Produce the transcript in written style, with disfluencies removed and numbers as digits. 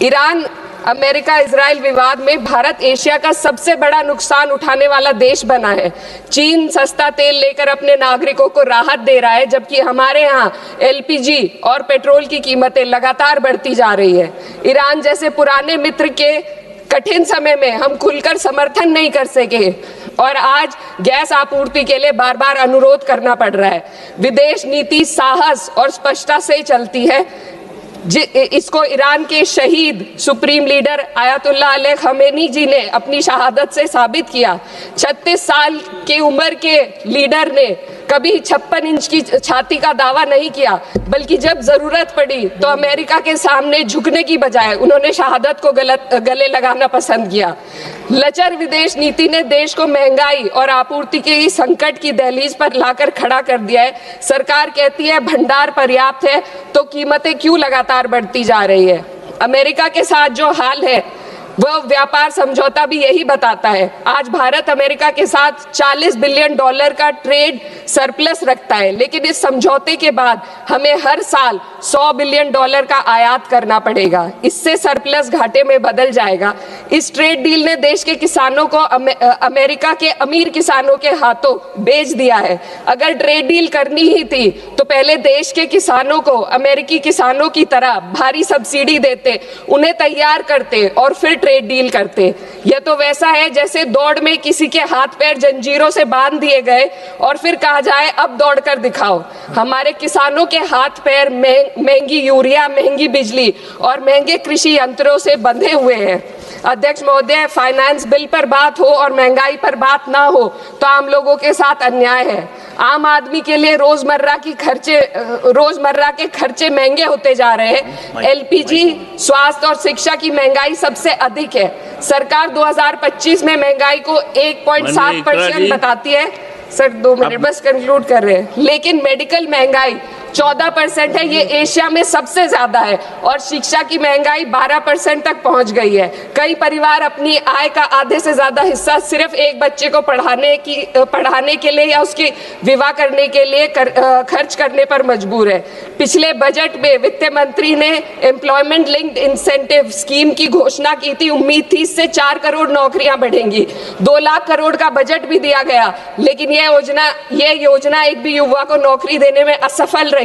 Iran America Israel विवाद में Bharat Asia का सबसे बड़ा नुकसान उठाने वाला देश बना है। चीन सस्ता तेल लेकर अपने नागरिकों को राहत दे रहा है, जबकि हमारे यहाँ एलपीजी और पेट्रोल की कीमतें लगातार बढ़ती जा रही है। ईरान जैसे पुराने मित्र के कठिन समय में हम खुलकर समर्थन नहीं कर सके और आज गैस आपूर्ति के लिए बार बार अनुरोध करना पड़ रहा है। विदेश नीति साहस और स्पष्टता से चलती है। इसको ईरान के शहीद supreme leader Ayatollah Ali Khamenei ji ने अपनी शहादत से साबित किया। 36 साल की उम्र के लीडर ने कभी 56 इंच की छाती का दावा नहीं किया, बल्कि जब जरूरत पड़ी तो अमेरिका के सामने झुकने की बजाय उन्होंने शहादत को गले लगाना पसंद किया। लचर विदेश नीति ने देश को महंगाई और आपूर्ति के संकट की दहलीज पर लाकर खड़ा कर दिया है। सरकार कहती है भंडार पर्याप्त है, तो कीमतें क्यों लगातार बढ़ती जा रही है। अमेरिका के साथ जो हाल है वह व्यापार समझौता भी यही बताता है। आज भारत अमेरिका के साथ 40 बिलियन डॉलर का ट्रेड सरप्लस रखता है, लेकिन इस समझौते के बाद हमें हर साल 100 बिलियन डॉलर का आयात करना पड़ेगा। इससे सरप्लस घाटे में बदल जाएगा। इस ट्रेड डील ने देश के किसानों को अमेरिका के अमीर किसानों के हाथों बेच दिया है। अगर ट्रेड डील करनी ही थी तो पहले देश के किसानों को अमेरिकी किसानों की तरह भारी सब्सिडी देते, उन्हें तैयार करते और फिर ट्रेड डील करते। यह तो वैसा है जैसे दौड़ में किसी के हाथ पैर जंजीरों से बांध दिए गए और फिर कहा जाए अब दौड़ कर दिखाओ। हमारे किसानों के हाथ पैर महंगी यूरिया, महंगी बिजली और महंगे कृषि यंत्रों से बंधे हुए हैं। अध्यक्ष महोदय, फाइनेंस बिल पर बात हो और महंगाई पर बात ना हो तो आम लोगों के साथ अन्याय है। आम आदमी के लिए रोजमर्रा के खर्चे महंगे होते जा रहे हैं। एलपीजी, स्वास्थ्य और शिक्षा की महंगाई सबसे अधिक है। सरकार 2025 में महंगाई को 1.7% बताती है। सर 2 मिनट बस कंक्लूड कर रहे हैं। लेकिन मेडिकल महंगाई 14% है, ये एशिया में सबसे ज्यादा है और शिक्षा की महंगाई 12% तक पहुंच गई है। कई परिवार अपनी आय का आधे से ज्यादा हिस्सा सिर्फ एक बच्चे को पढ़ाने के लिए या उसकी विवाह करने के लिए खर्च करने पर मजबूर है। पिछले बजट में वित्त मंत्री ने एम्प्लॉयमेंट लिंक्ड इंसेंटिव स्कीम की घोषणा की थी। उम्मीद थी इससे 4 करोड़ नौकरियां बढ़ेंगी। 2 लाख करोड़ का बजट भी दिया गया, लेकिन ये योजना एक भी युवा को नौकरी देने में असफल रही।